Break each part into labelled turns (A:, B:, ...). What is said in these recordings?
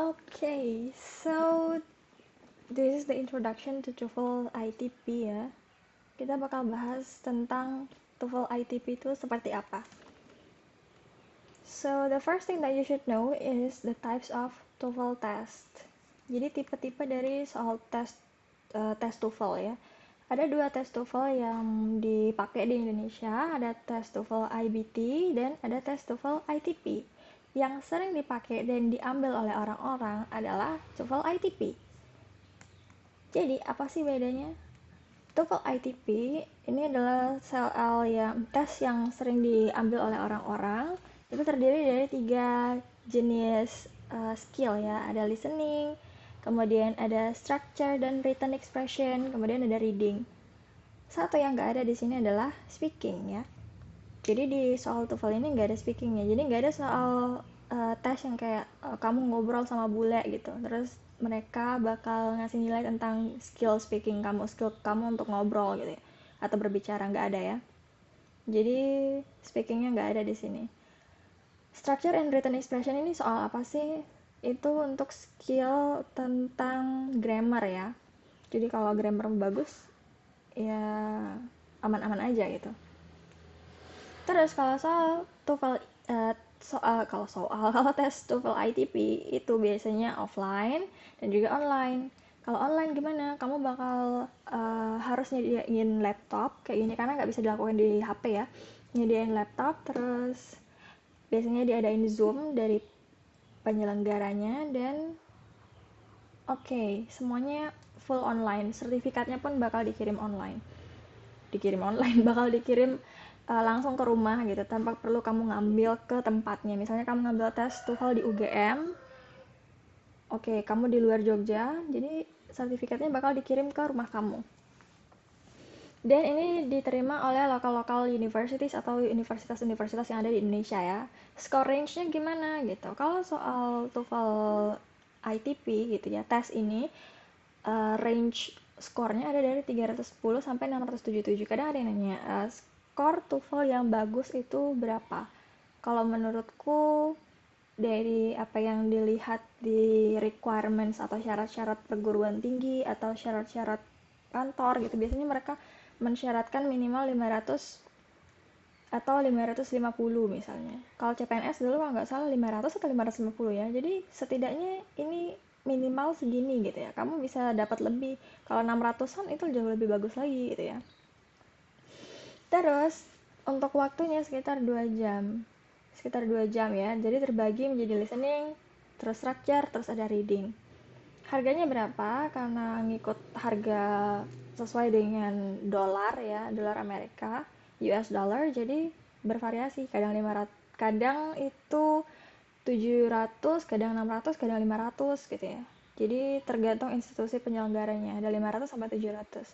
A: Okay, so this is the introduction to TOEFL ITP ya. Kita bakal bahas tentang TOEFL ITP itu seperti apa. So the first thing that you should know is the types of TOEFL test. Jadi tipe-tipe dari soal tes TOEFL ya. Ada dua tes TOEFL yang dipakai di Indonesia, ada tes TOEFL IBT dan ada tes TOEFL ITP. Yang sering dipakai dan diambil oleh orang-orang adalah TOEFL ITP. Jadi, apa sih bedanya? TOEFL ITP ini adalah tes yang sering diambil oleh orang-orang. Itu terdiri dari 3 jenis skill ya. Ada listening, kemudian ada structure dan written expression, kemudian ada reading. Satu yang nggak ada di sini adalah speaking ya. Jadi di soal TOEFL ini nggak ada speakingnya. Jadi nggak ada soal tes yang kayak kamu ngobrol sama bule gitu. Terus mereka bakal ngasih nilai tentang skill speaking kamu, skill kamu untuk ngobrol gitu ya. Atau berbicara, nggak ada ya. Jadi speakingnya nggak ada di sini. Structure and written expression ini soal apa sih? Itu untuk skill tentang grammar ya. Jadi kalau grammar bagus, ya aman-aman aja gitu. Terus kalau soal TOEFL kalau tes TOEFL ITP itu biasanya offline dan juga online. Kalau online gimana? Kamu bakal harus nyediain laptop kayak gini karena nggak bisa dilakukan di HP ya. Nyediain laptop terus biasanya diadain Zoom dari penyelenggaranya dan oke, semuanya full online. Sertifikatnya pun bakal dikirim online. Bakal dikirim langsung ke rumah gitu tanpa perlu kamu ngambil ke tempatnya. Misalnya kamu ngambil tes TOEFL di UGM, oke, kamu di luar Jogja, jadi sertifikatnya bakal dikirim ke rumah kamu. Dan ini diterima oleh local universities atau universitas-universitas yang ada di Indonesia ya. Score range-nya gimana gitu. Kalau soal TOEFL ITP gitu ya, tes ini range skornya ada dari 310 sampai 677. Kadang ada yang nanya, skor TOEFL yang bagus itu berapa? Kalau menurutku dari apa yang dilihat di requirements atau syarat-syarat perguruan tinggi atau syarat-syarat kantor gitu, biasanya mereka mensyaratkan minimal 500 atau 550 misalnya. Kalau CPNS dulu kalau nggak salah 500 atau 550 ya. Jadi setidaknya ini minimal segini gitu ya. Kamu bisa dapat lebih. Kalau 600-an itu jauh lebih bagus lagi gitu ya. Terus untuk waktunya sekitar 2 jam. Sekitar 2 jam ya. Jadi terbagi menjadi listening, terus structure, terus ada reading. Harganya berapa? Karena ngikut harga sesuai dengan dolar ya, dolar Amerika, US dollar, jadi bervariasi. Kadang 500, kadang itu 700, kadang 600, kadang 500 gitu ya. Jadi tergantung institusi penyelenggaranya, ada 500 sampai 700.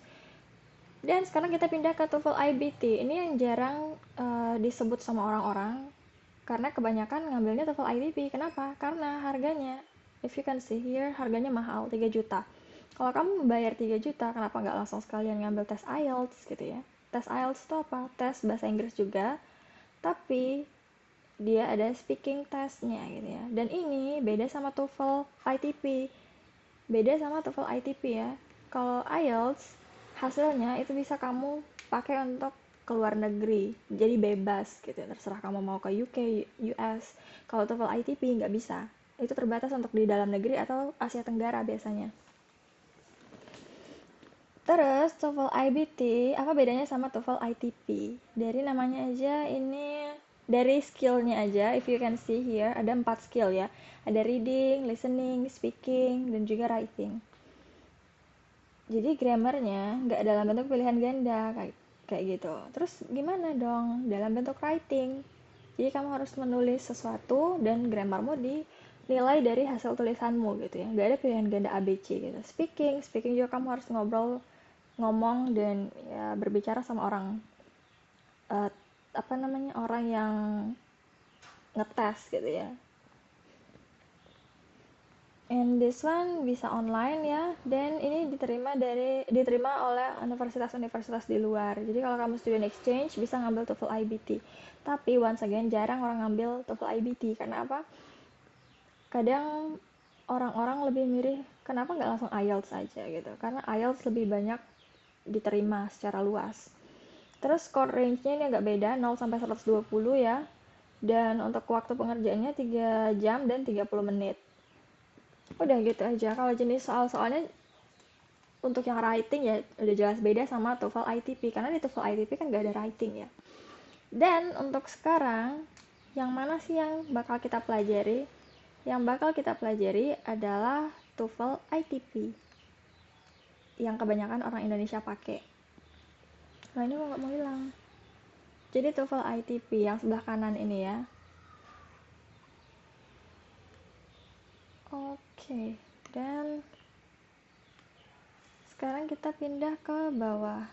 A: Dan sekarang kita pindah ke TOEFL IBT. Ini yang jarang disebut sama orang-orang karena kebanyakan ngambilnya TOEFL IBT. Kenapa? Karena harganya, if you can see here, harganya mahal, 3 juta. Kalau kamu bayar 3 juta, kenapa nggak langsung sekalian ngambil tes IELTS gitu ya? Tes IELTS itu apa? Tes bahasa Inggris juga, tapi dia ada speaking testnya gitu ya. Dan ini beda sama TOEFL ITP. Beda sama TOEFL ITP ya. Kalau IELTS, hasilnya itu bisa kamu pakai untuk ke luar negeri. Jadi bebas gitu ya. Terserah kamu mau ke UK, US. Kalau TOEFL ITP nggak bisa. Itu terbatas untuk di dalam negeri atau Asia Tenggara biasanya. Terus TOEFL IBT, apa bedanya sama TOEFL ITP? Dari namanya aja ini, dari skillnya aja, if you can see here, ada 4 skill ya. Ada reading, listening, speaking, dan juga writing. Jadi grammarnya nggak dalam bentuk pilihan ganda, kayak gitu. Terus gimana dong dalam bentuk writing? Jadi kamu harus menulis sesuatu dan grammarmu dinilai dari hasil tulisanmu gitu ya. Nggak ada pilihan ganda ABC gitu. Speaking juga kamu harus ngomong dan ya berbicara sama orang uh, orang yang ngetes gitu ya. And this one bisa online ya, dan ini diterima oleh universitas-universitas di luar. Jadi kalau kamu student exchange bisa ngambil TOEFL IBT. Tapi once again jarang orang ngambil TOEFL IBT karena apa? Kadang orang-orang lebih milih kenapa nggak langsung IELTS aja gitu, karena IELTS lebih banyak diterima secara luas. Terus score range-nya ini agak beda, 0 sampai 120 ya. Dan untuk waktu pengerjaannya 3 jam dan 30 menit. Udah gitu aja. Kalau jenis soal-soalnya untuk yang writing ya udah jelas beda sama TOEFL ITP, karena di TOEFL ITP kan nggak ada writing ya. Dan untuk sekarang, yang mana sih yang bakal kita pelajari? Yang bakal kita pelajari adalah TOEFL ITP, yang kebanyakan orang Indonesia pakai. Nah ini kok nggak mau hilang. Jadi TOEFL ITP yang sebelah kanan ini ya. Oke, dan sekarang kita pindah ke bawah.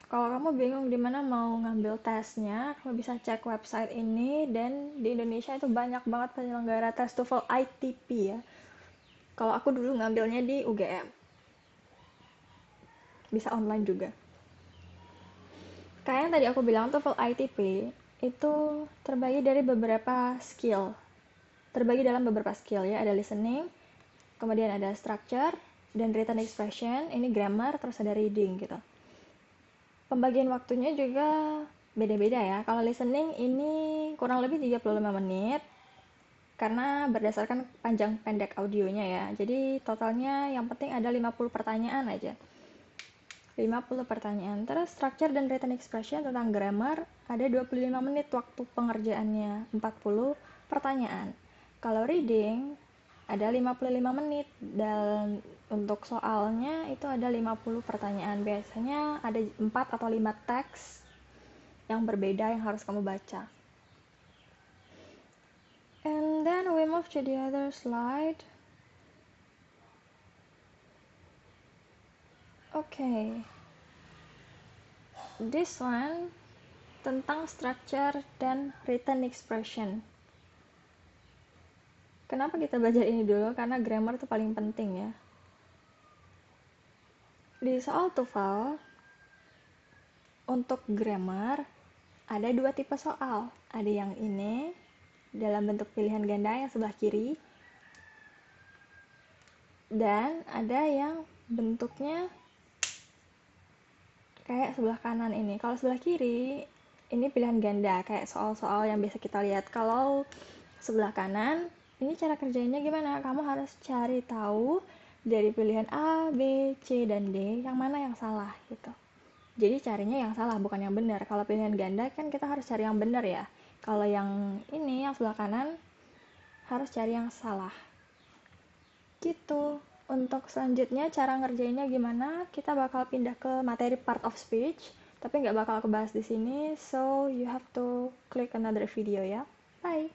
A: Kalau kamu bingung di mana mau ngambil tesnya, kamu bisa cek website ini, dan di Indonesia itu banyak banget penyelenggara tes TOEFL ITP ya. Kalau aku dulu ngambilnya di UGM. Bisa online juga. Kayak yang tadi aku bilang, TOEFL ITP itu terbagi dari beberapa skill. Terbagi dalam beberapa skill ya, ada listening, kemudian ada structure, dan written expression, ini grammar, terus ada reading gitu. Pembagian waktunya juga beda-beda ya. Kalau listening ini kurang lebih 35 menit, karena berdasarkan panjang pendek audionya ya. Jadi totalnya yang penting ada 50 pertanyaan aja. 50 pertanyaan. Terus structure dan written expression tentang grammar ada 25 menit waktu pengerjaannya, 40 pertanyaan. Kalau reading ada 55 menit, dan untuk soalnya itu ada 50 pertanyaan. Biasanya ada 4 atau 5 teks yang berbeda yang harus kamu baca. And then we move to the other slide. Okay. This one tentang structure dan written expression. Kenapa kita belajar ini dulu? Karena grammar itu paling penting ya. Di soal TOEFL, untuk grammar, ada 2 tipe soal. Ada yang ini, dalam bentuk pilihan ganda yang sebelah kiri, dan ada yang bentuknya kayak sebelah kanan ini. Kalau sebelah kiri, ini pilihan ganda, kayak soal-soal yang biasa kita lihat. Kalau sebelah kanan, ini cara kerjanya gimana? Kamu harus cari tahu dari pilihan A, B, C, dan D, yang mana yang salah gitu. Jadi carinya yang salah, bukan yang benar. Kalau pilihan ganda kan kita harus cari yang benar ya. Kalau yang ini, yang sebelah kanan, harus cari yang salah. Gitu. Untuk selanjutnya cara ngerjainnya gimana? Kita bakal pindah ke materi part of speech, tapi nggak bakal aku bahas di sini. So you have to click another video ya. Bye.